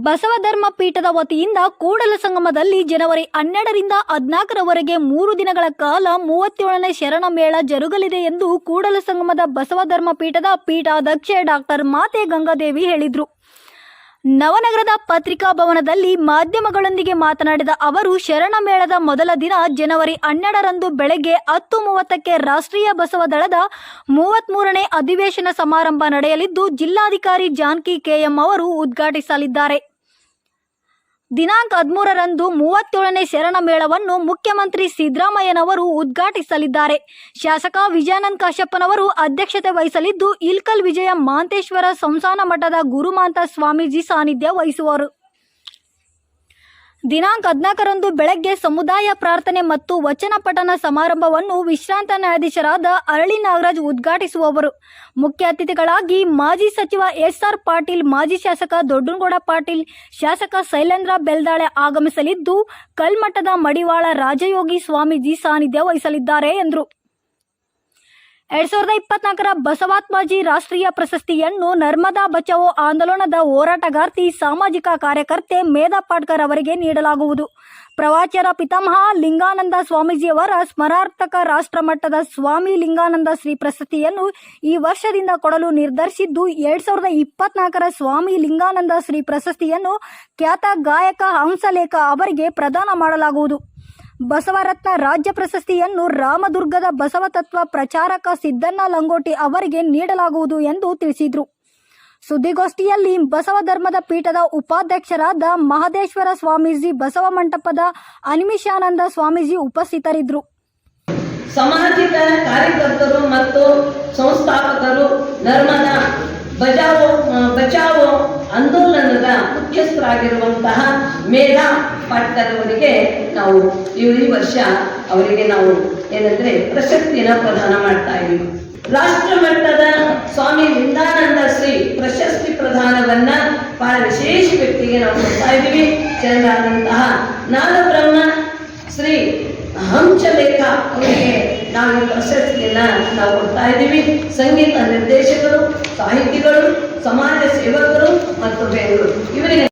ಬಸವ ಧರ್ಮ ಪೀಠದ ವತಿಯಿಂದ ಕೂಡಲ ಸಂಗಮದಲ್ಲಿ ಜನವರಿ 12ರಿಂದ 14ರವರೆಗೆ 3 ದಿನಗಳ ಕಾಲ 37ನೇ ಶರಣ ಮೇಳ ಜರುಗಲಿದೆ ಎಂದು ಕೂಡಲ ಸಂಗಮದ ಬಸವ ಧರ್ಮ ಪೀಠದ ಪೀಠಾಧ್ಯಕ್ಷೆ ಡಾಕ್ಟರ್ ಮಾತೆ ಗಂಗಾದೇವಿ ಹೇಳಿದರು. ನವನಗರದ ಪತ್ರಿಕಾ ಭವನದಲ್ಲಿ ಮಾಧ್ಯಮಗಳೊಂದಿಗೆ ಮಾತನಾಡಿದ ಅವರು, ಶರಣ ಮೇಳದ ಮೊದಲ ದಿನ ಜನವರಿ 12ರಂದು ಬೆಳಗ್ಗೆ 10:30ಕ್ಕೆ ರಾಷ್ಟ್ರೀಯ ಬಸವ ದಳದ 33ನೇ ಅಧಿವೇಶನ ಸಮಾರಂಭ ನಡೆಯಲಿದ್ದು, ಜಿಲ್ಲಾಧಿಕಾರಿ ಜಾನಕಿ ಕೆಎಂ ಅವರು ಉದ್ಘಾಟಿಸಲಿದ್ದಾರೆ. ದಿನಾಂಕ 13ರಂದು 37ನೇ ಶರಣ ಮೇಳವನ್ನು ಮುಖ್ಯಮಂತ್ರಿ ಸಿದ್ದರಾಮಯ್ಯನವರು ಉದ್ಘಾಟಿಸಲಿದ್ದಾರೆ. ಶಾಸಕ ವಿಜಯಾನಂದ ಕಾಶಪ್ಪನವರು ಅಧ್ಯಕ್ಷತೆ ವಹಿಸಲಿದ್ದು, ಇಲ್ಕಲ್ ವಿಜಯ ಮಾಂತೇಶ್ವರ ಸಂಸ್ಥಾನ ಮಠದ ಗುರುಮಾಂತ ಸ್ವಾಮೀಜಿ ಸಾನ್ನಿಧ್ಯ ವಹಿಸುವರು. ದಿನಾಂಕ 14ರಂದು ಬೆಳಗ್ಗೆ ಸಮುದಾಯ ಪ್ರಾರ್ಥನೆ ಮತ್ತು ವಚನ ಪಠಣ ಸಮಾರಂಭವನ್ನು ವಿಶ್ರಾಂತ ನ್ಯಾಯಾಧೀಶರಾದ ಅರಳಿ ನಾಗರಾಜ್ ಉದ್ಘಾಟಿಸುವವರು. ಮುಖ್ಯ ಅತಿಥಿಗಳಾಗಿ ಮಾಜಿ ಸಚಿವ ಎಸ್.ಆರ್. ಪಾಟೀಲ್, ಮಾಜಿ ಶಾಸಕ ದೊಡ್ಡನಗೌಡ ಪಾಟೀಲ್, ಶಾಸಕ ಶೈಲೇಂದ್ರ ಬೆಲ್ದಾಳೆ ಆಗಮಿಸಲಿದ್ದು, ಕಲ್ಮಠದ ಮಡಿವಾಳ ರಾಜಯೋಗಿ ಸ್ವಾಮೀಜಿ ಸಾನ್ನಿಧ್ಯ ವಹಿಸಲಿದ್ದಾರೆ ಎಂದರು. 2024ರ ಬಸವಾತ್ಮಾಜಿ ರಾಷ್ಟ್ರೀಯ ಪ್ರಶಸ್ತಿಯನ್ನು ನರ್ಮದಾ ಬಚಾವೋ ಆಂದೋಲನದ ಹೋರಾಟಗಾರ್ತಿ, ಸಾಮಾಜಿಕ ಕಾರ್ಯಕರ್ತೆ ಮೇಧಾ ಪಾಟ್ಕರ್ ಅವರಿಗೆ ನೀಡಲಾಗುವುದು. ಪ್ರವಾಚರ ಪಿತಾಮಹ ಲಿಂಗಾನಂದ ಸ್ವಾಮೀಜಿಯವರ ಸ್ಮರಣಾರ್ಥಕ ರಾಷ್ಟ್ರಮಟ್ಟದ ಸ್ವಾಮಿ ಲಿಂಗಾನಂದ ಶ್ರೀ ಪ್ರಶಸ್ತಿಯನ್ನು ಈ ವರ್ಷದಿಂದ ಕೊಡಲು ನಿರ್ಧರಿಸಿದ್ದು, 2024ರ ಸ್ವಾಮಿ ಲಿಂಗಾನಂದ ಶ್ರೀ ಪ್ರಶಸ್ತಿಯನ್ನು ಖ್ಯಾತ ಗಾಯಕ ಹಂಸಲೇಖ ಅವರಿಗೆ ಪ್ರದಾನ ಮಾಡಲಾಗುವುದು. ಬಸವರತ್ನ ರಾಜ್ಯ ಪ್ರಶಸ್ತಿಯನ್ನು ರಾಮದುರ್ಗದ ಬಸವ ತತ್ವ ಪ್ರಚಾರಕ ಸಿದ್ದಣ್ಣ ಲಂಗೋಟಿ ಅವರಿಗೆ ನೀಡಲಾಗುವುದು ಎಂದು ತಿಳಿಸಿದರು. ಸುದ್ದಿಗೋಷ್ಠಿಯಲ್ಲಿ ಬಸವ ಧರ್ಮದ ಪೀಠದ ಉಪಾಧ್ಯಕ್ಷರಾದ ಮಹದೇಶ್ವರ ಸ್ವಾಮೀಜಿ, ಬಸವ ಮಂಟಪದ ಅನಿಮಿಷಾನಂದ ಸ್ವಾಮೀಜಿ ಉಪಸ್ಥಿತರಿದ್ದರು. ಸಾಮಾಜಿಕ ಕಾರ್ಯಕರ್ತರು ಮತ್ತು ಸಂಸ್ಥಾಪಕರು ನರ್ಮದಾ ಬಚಾವೋ ಆಂದೋಲನದ ಮುಖ್ಯಸ್ಥರಾಗಿರುವಂತಹ ಮೇಧಾ ಪಾಟ್ಕರ್ ಅವರಿಗೆ ನಾವು ಈ ವರ್ಷ ಅವರಿಗೆ ನಾವು ಏನಂದ್ರೆ ಪ್ರಶಸ್ತಿಯನ್ನು ಪ್ರದಾನ ಮಾಡ್ತಾ ಇದ್ದೀವಿ. ರಾಷ್ಟ್ರ ಮಟ್ಟದ ಸ್ವಾಮಿ ಲಿಂಗಾನಂದ ಶ್ರೀ ಪ್ರಶಸ್ತಿ ಪ್ರದಾನವನ್ನ ಬಹಳ ವಿಶೇಷ ವ್ಯಕ್ತಿಗೆ ನಾವು ಕೊಡ್ತಾ ಇದ್ದೀವಿ. ಶರಣರಾದಂತಹ ನಾದಬ್ರಹ್ಮ ಶ್ರೀ ಹಂಸಲೇಖ ಅವರಿಗೆ ನಾವು ಈ ಪ್ರಶಸ್ತಿಯನ್ನ ನಾವು ಕೊಡ್ತಾ ಇದ್ದೀವಿ. ಸಂಗೀತ ನಿರ್ದೇಶಕರು, ಸಾಹಿತಿಗಳು, ಸಮಾಜ ಸೇವಕರು ಮತ್ತು ಬೇರೆಯವರು ಇವರಿಗೆ